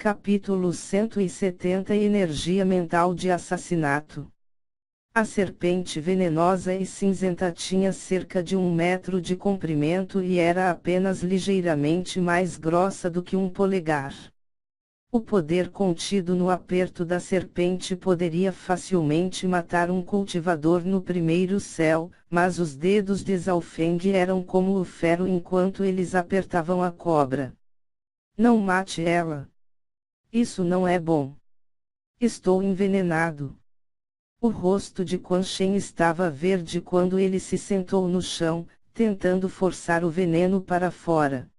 Capítulo 170 Energia mental de assassinato. A serpente venenosa e cinzenta tinha cerca de 1 metro de comprimento e era apenas ligeiramente mais grossa do que um polegar. O poder contido no aperto da serpente poderia facilmente matar um cultivador no primeiro céu, mas os dedos de Zhaofeng eram como o ferro enquanto eles apertavam a cobra. Não mate ela. Isso não é bom. Estou envenenado. O rosto de Quan Shen estava verde quando ele se sentou no chão, tentando forçar o veneno para fora.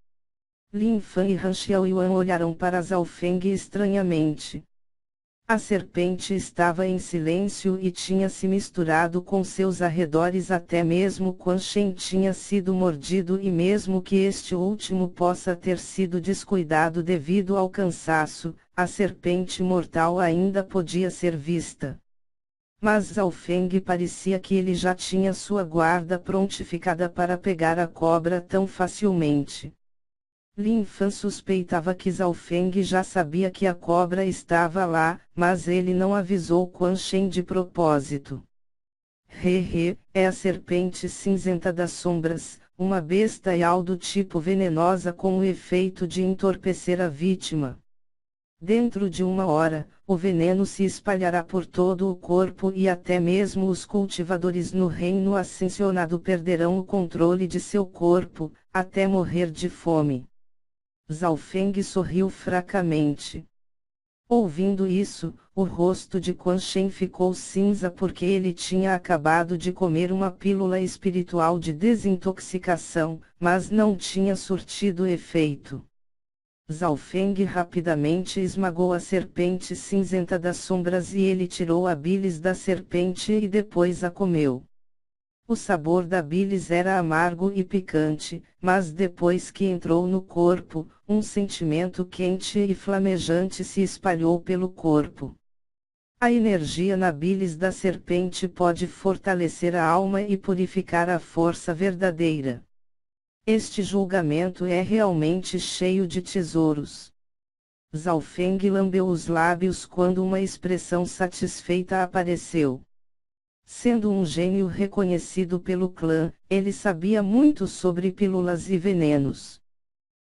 Lin Fan e Han Xiaoyuan olharam para Zhaofeng estranhamente. A serpente estava em silêncio e tinha se misturado com seus arredores, até mesmo Quan Shen tinha sido mordido, e mesmo que este último possa ter sido descuidado devido ao cansaço, a serpente mortal ainda podia ser vista. Mas Zhaofeng parecia que ele já tinha sua guarda prontificada para pegar a cobra tão facilmente. Lin Fan suspeitava que Zhaofeng já sabia que a cobra estava lá, mas ele não avisou Quan Shen de propósito. É a serpente cinzenta das sombras, uma bestial do tipo venenosa com o efeito de entorpecer a vítima. Dentro de 1 hora, o veneno se espalhará por todo o corpo e até mesmo os cultivadores no reino ascensionado perderão o controle de seu corpo, até morrer de fome. Zhaofeng sorriu fracamente. Ouvindo isso, o rosto de Quan Shen ficou cinza porque ele tinha acabado de comer uma pílula espiritual de desintoxicação, mas não tinha surtido efeito. Zhaofeng rapidamente esmagou a serpente cinzenta das sombras e ele tirou a bilis da serpente e depois a comeu. O sabor da bilis era amargo e picante, mas depois que entrou no corpo, um sentimento quente e flamejante se espalhou pelo corpo. A energia na bilis da serpente pode fortalecer a alma e purificar a força verdadeira. Este julgamento é realmente cheio de tesouros. Zhaofeng lambeu os lábios quando uma expressão satisfeita apareceu. Sendo um gênio reconhecido pelo clã, ele sabia muito sobre pílulas e venenos.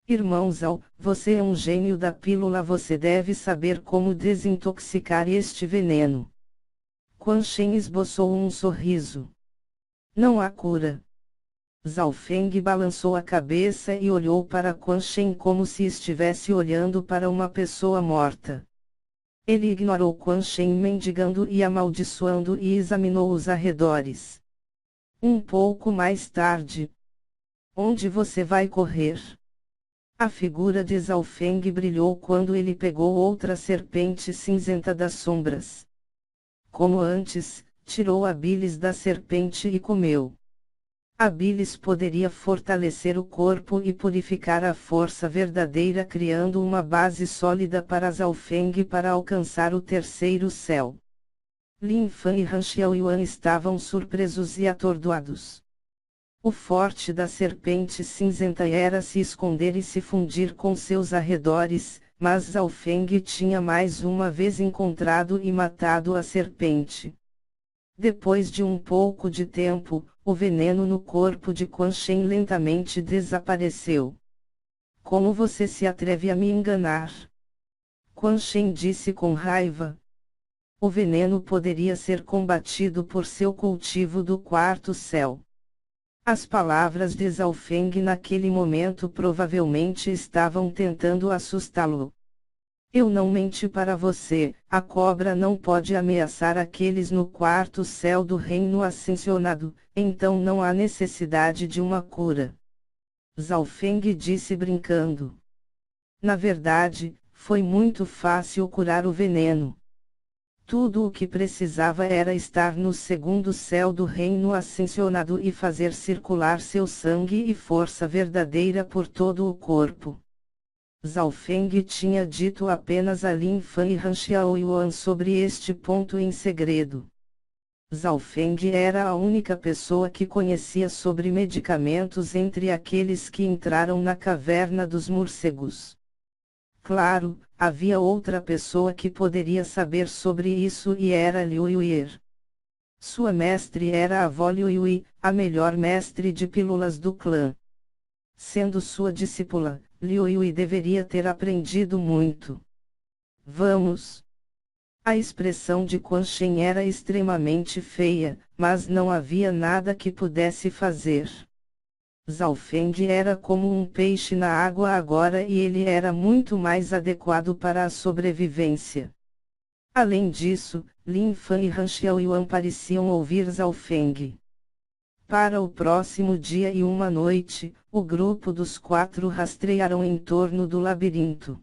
Irmão Zhao, você é um gênio da pílula, você deve saber como desintoxicar este veneno. Quan Shen esboçou um sorriso. Não há cura. Zhaofeng balançou a cabeça e olhou para Quan Shen como se estivesse olhando para uma pessoa morta. Ele ignorou Quan Shen mendigando e amaldiçoando e examinou os arredores. Um pouco mais tarde. Onde você vai correr? A figura de Zhaofeng brilhou quando ele pegou outra serpente cinzenta das sombras. Como antes, tirou a bilis da serpente e comeu. A bilis poderia fortalecer o corpo e purificar a força verdadeira, criando uma base sólida para Zhaofeng para alcançar o terceiro céu. Lin Fan e Han Xiaoyuan estavam surpresos e atordoados. O forte da serpente cinzenta era se esconder e se fundir com seus arredores, mas Zhaofeng tinha mais uma vez encontrado e matado a serpente. Depois de um pouco de tempo, o veneno no corpo de Quan Shen lentamente desapareceu. Como você se atreve a me enganar? Quan Shen disse com raiva. O veneno poderia ser combatido por seu cultivo do quarto céu. As palavras de Zhaofeng naquele momento provavelmente estavam tentando assustá-lo. Eu não menti para você, a cobra não pode ameaçar aqueles no quarto céu do reino ascensionado, então não há necessidade de uma cura. Zhaofeng disse brincando. Na verdade, foi muito fácil curar o veneno. Tudo o que precisava era estar no segundo céu do reino ascensionado e fazer circular seu sangue e força verdadeira por todo o corpo. Zhaofeng tinha dito apenas a Lin Fan e Han Xiaoyuan sobre este ponto em segredo. Zhaofeng era a única pessoa que conhecia sobre medicamentos entre aqueles que entraram na caverna dos morcegos. Claro, havia outra pessoa que poderia saber sobre isso e era Liu Yuer. Sua mestre era a avó Liu Yui, a melhor mestre de pílulas do clã. Sendo sua discípula, Liu Yui deveria ter aprendido muito. Vamos! A expressão de Quan Shen era extremamente feia, mas não havia nada que pudesse fazer. Zhao Feng era como um peixe na água agora e ele era muito mais adequado para a sobrevivência. Além disso, Lin Fan e Han Xiaoyuan pareciam ouvir Zhao Feng. Para o próximo dia e uma noite, o grupo dos 4 rastrearam em torno do labirinto.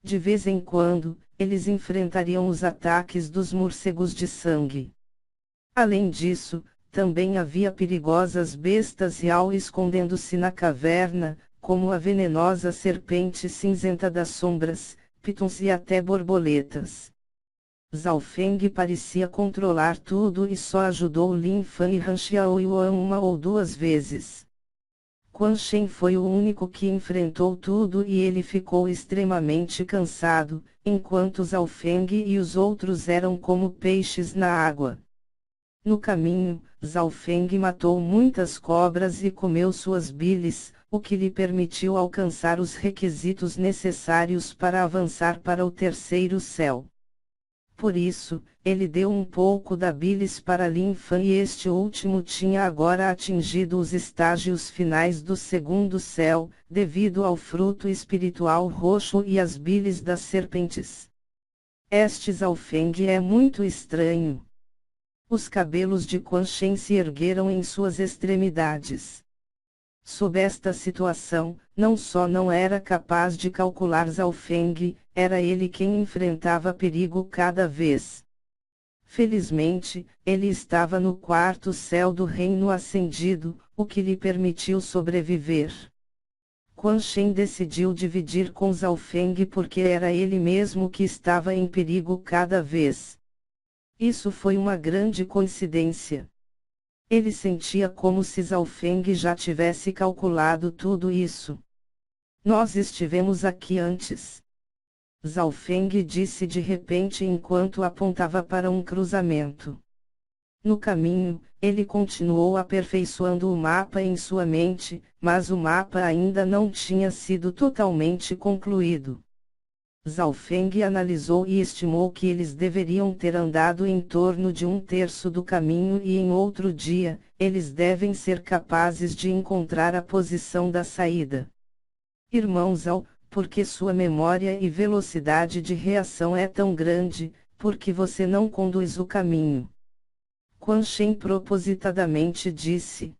De vez em quando, eles enfrentariam os ataques dos morcegos de sangue. Além disso, também havia perigosas bestas real escondendo-se na caverna, como a venenosa serpente cinzenta das sombras, pitons e até borboletas. Zhao Feng parecia controlar tudo e só ajudou Lin Fan e Han Xiaoyuan uma ou duas vezes. Quan Shen foi o único que enfrentou tudo e ele ficou extremamente cansado, enquanto Zhao Feng e os outros eram como peixes na água. No caminho, Zhao Feng matou muitas cobras e comeu suas bilis, o que lhe permitiu alcançar os requisitos necessários para avançar para o terceiro céu. Por isso, ele deu um pouco da bilis para Lin Fan e este último tinha agora atingido os estágios finais do segundo céu, devido ao fruto espiritual roxo e às bilis das serpentes. Este Zhao Feng é muito estranho. Os cabelos de Quan Shen se ergueram em suas extremidades. Sob esta situação, não só não era capaz de calcular Zhao Feng, era ele quem enfrentava perigo cada vez. Felizmente, ele estava no quarto céu do reino ascendido, o que lhe permitiu sobreviver. Quan Shen decidiu dividir com Zhao Feng porque era ele mesmo que estava em perigo cada vez. Isso foi uma grande coincidência. Ele sentia como se Zhao Feng já tivesse calculado tudo isso. Nós estivemos aqui antes. Zhao Feng disse de repente enquanto apontava para um cruzamento. No caminho, ele continuou aperfeiçoando o mapa em sua mente, mas o mapa ainda não tinha sido totalmente concluído. Zhao Feng analisou e estimou que eles deveriam ter andado em torno de 1/3 do caminho e em outro dia, eles devem ser capazes de encontrar a posição da saída. Irmão Zhao, por que sua memória e velocidade de reação é tão grande, por que você não conduz o caminho? Quan Shen propositadamente disse.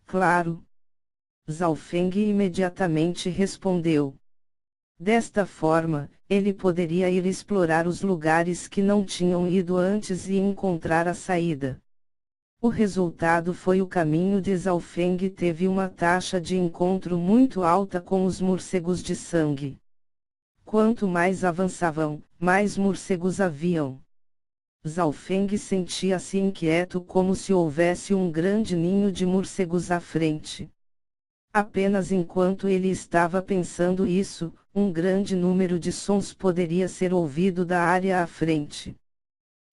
Claro. Zhao Feng imediatamente respondeu. Desta forma, ele poderia ir explorar os lugares que não tinham ido antes e encontrar a saída. O resultado foi o caminho de Zhao Feng teve uma taxa de encontro muito alta com os morcegos de sangue. Quanto mais avançavam, mais morcegos haviam. Zhao Feng sentia-se inquieto como se houvesse um grande ninho de morcegos à frente. Apenas enquanto ele estava pensando isso, um grande número de sons poderia ser ouvido da área à frente.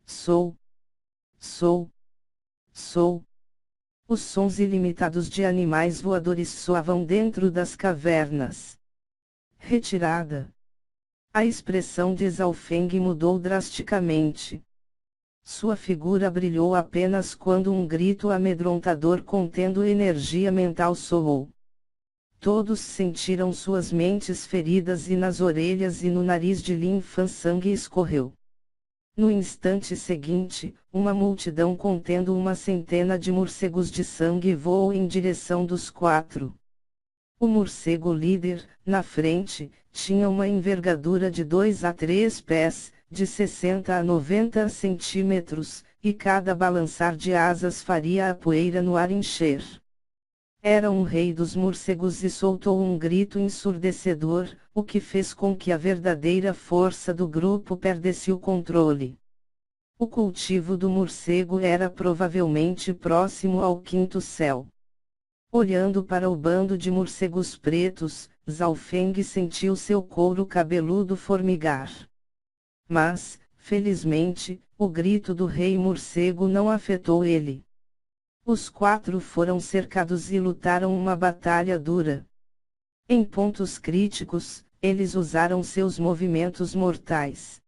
Sou. Os sons ilimitados de animais voadores soavam dentro das cavernas. Retirada. A expressão de Zhao Feng mudou drasticamente. Sua figura brilhou apenas quando um grito amedrontador contendo energia mental soou. Todos sentiram suas mentes feridas e nas orelhas e no nariz de Lin Fan sangue escorreu. No instante seguinte, uma multidão contendo uma centena de morcegos de sangue voou em direção dos 4. O morcego líder, na frente, tinha uma envergadura de 2 a 3 pés, de 60 a 90 centímetros, e cada balançar de asas faria a poeira no ar encher. Era um rei dos morcegos e soltou um grito ensurdecedor, o que fez com que a verdadeira força do grupo perdesse o controle. O cultivo do morcego era provavelmente próximo ao 5º céu. Olhando para o bando de morcegos pretos, Zhao Feng sentiu seu couro cabeludo formigar. Mas, felizmente, o grito do rei morcego não afetou ele. Os 4 foram cercados e lutaram uma batalha dura. Em pontos críticos, eles usaram seus movimentos mortais.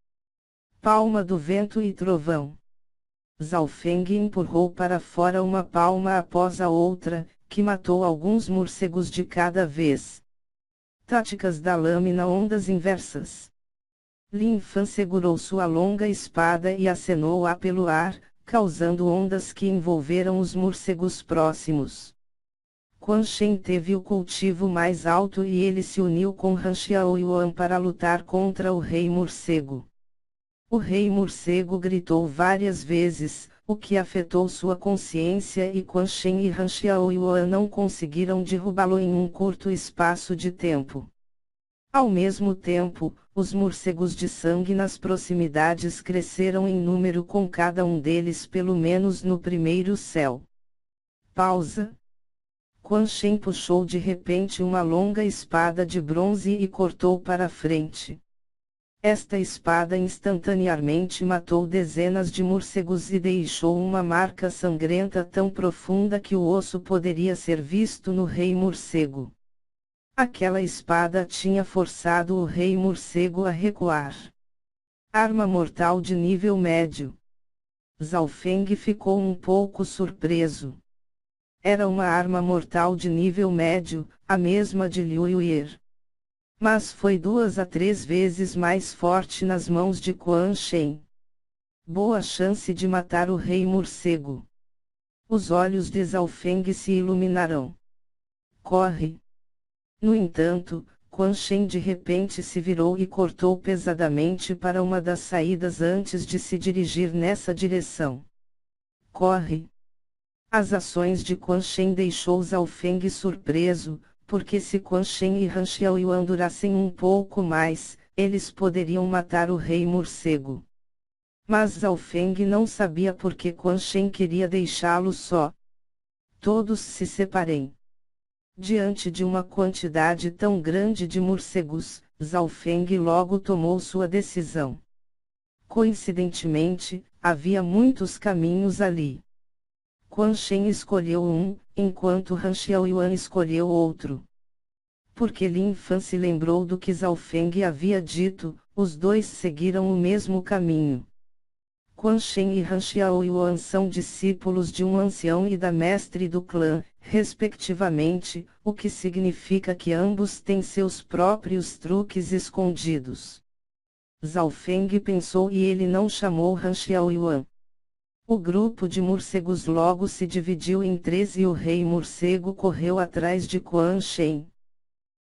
Palma do vento e trovão. Zhao Feng empurrou para fora uma palma após a outra, que matou alguns morcegos de cada vez. Táticas da lâmina ondas inversas. Lin Fan segurou sua longa espada e acenou-a pelo ar, causando ondas que envolveram os morcegos próximos. Quan Shen teve o cultivo mais alto e ele se uniu com Han Xiaoyuan para lutar contra o rei morcego. O rei morcego gritou várias vezes, o que afetou sua consciência e Quan Shen e Han Xiaoyuan não conseguiram derrubá-lo em um curto espaço de tempo. Ao mesmo tempo, os morcegos de sangue nas proximidades cresceram em número com cada um deles pelo menos no primeiro céu. Pausa. Quan Shen puxou de repente uma longa espada de bronze e cortou para frente. Esta espada instantaneamente matou dezenas de morcegos e deixou uma marca sangrenta tão profunda que o osso poderia ser visto no rei morcego. Aquela espada tinha forçado o rei morcego a recuar. Arma mortal de nível médio. Zhao Feng ficou um pouco surpreso. Era uma arma mortal de nível médio, a mesma de Liu Yuer. Mas foi 2 a 3 vezes mais forte nas mãos de Quan Shen. Boa chance de matar o rei morcego. Os olhos de Zhao Feng se iluminarão. Corre! No entanto, Quan Shen de repente se virou e cortou pesadamente para uma das saídas antes de se dirigir nessa direção. Corre! As ações de Quan Shen deixou Zhao Feng surpreso, porque se Quan Shen e Han Xiaoyuan durassem um pouco mais, eles poderiam matar o rei morcego. Mas Zhao Feng não sabia por que Quan Shen queria deixá-lo só. Todos se separem. Diante de uma quantidade tão grande de morcegos, Zhao Feng logo tomou sua decisão. Coincidentemente, havia muitos caminhos ali. Quan Shen escolheu um, enquanto Han Xiaoyuan escolheu outro. Porque Lin Fan se lembrou do que Zhao Feng havia dito, os dois seguiram o mesmo caminho. Quan Shen e Han Xiaoyuan são discípulos de um ancião e da mestre do clã, respectivamente, o que significa que ambos têm seus próprios truques escondidos. Zhao Feng pensou e ele não chamou Han Xiaoyuan. O grupo de morcegos logo se dividiu em 3 e o rei morcego correu atrás de Quan Shen.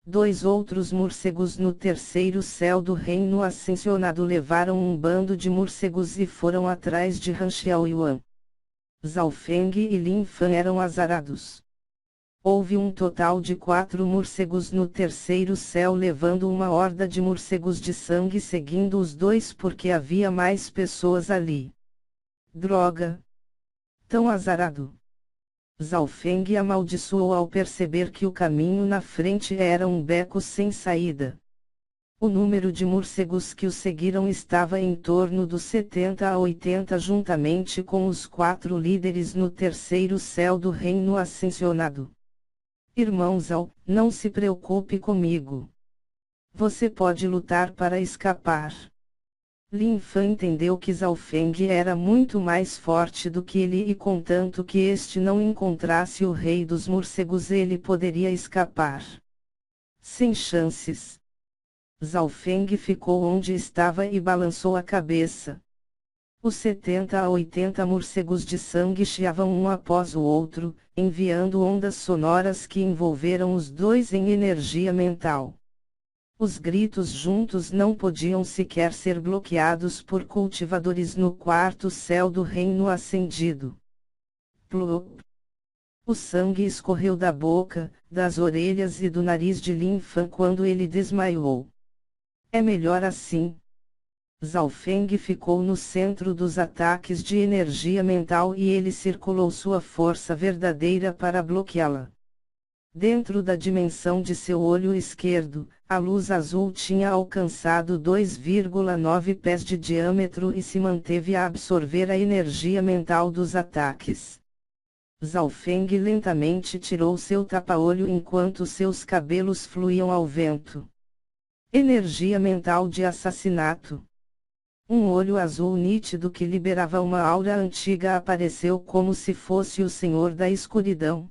2 outros morcegos no terceiro céu do reino ascensionado levaram um bando de morcegos e foram atrás de Han Xiaoyuan. Zhao Feng e Lin Fan eram azarados. Houve um total de 4 morcegos no terceiro céu levando uma horda de morcegos de sangue seguindo os 2 porque havia mais pessoas ali. Droga! Tão azarado! Zhao Feng amaldiçoou ao perceber que o caminho na frente era um beco sem saída. O número de morcegos que o seguiram estava em torno dos 70 a 80 juntamente com os 4 líderes no terceiro céu do reino ascensionado. Irmão Zhao, não se preocupe comigo. Você pode lutar para escapar. Lin Fan entendeu que Zhao Feng era muito mais forte do que ele e contanto que este não encontrasse o rei dos morcegos ele poderia escapar. Sem chances. Zhao Feng ficou onde estava e balançou a cabeça. Os 70 a 80 morcegos de sangue chiavam um após o outro, enviando ondas sonoras que envolveram os 2 em energia mental. Os gritos juntos não podiam sequer ser bloqueados por cultivadores no quarto céu do reino acendido. Plop! O sangue escorreu da boca, das orelhas e do nariz de Lin Fan quando ele desmaiou. É melhor assim. Zhao Feng ficou no centro dos ataques de energia mental e ele circulou sua força verdadeira para bloqueá-la. Dentro da dimensão de seu olho esquerdo, a luz azul tinha alcançado 2,9 pés de diâmetro e se manteve a absorver a energia mental dos ataques. Zhao Feng lentamente tirou seu tapa-olho enquanto seus cabelos fluíam ao vento. Energia mental de assassinato. Um olho azul nítido que liberava uma aura antiga apareceu como se fosse o Senhor da Escuridão.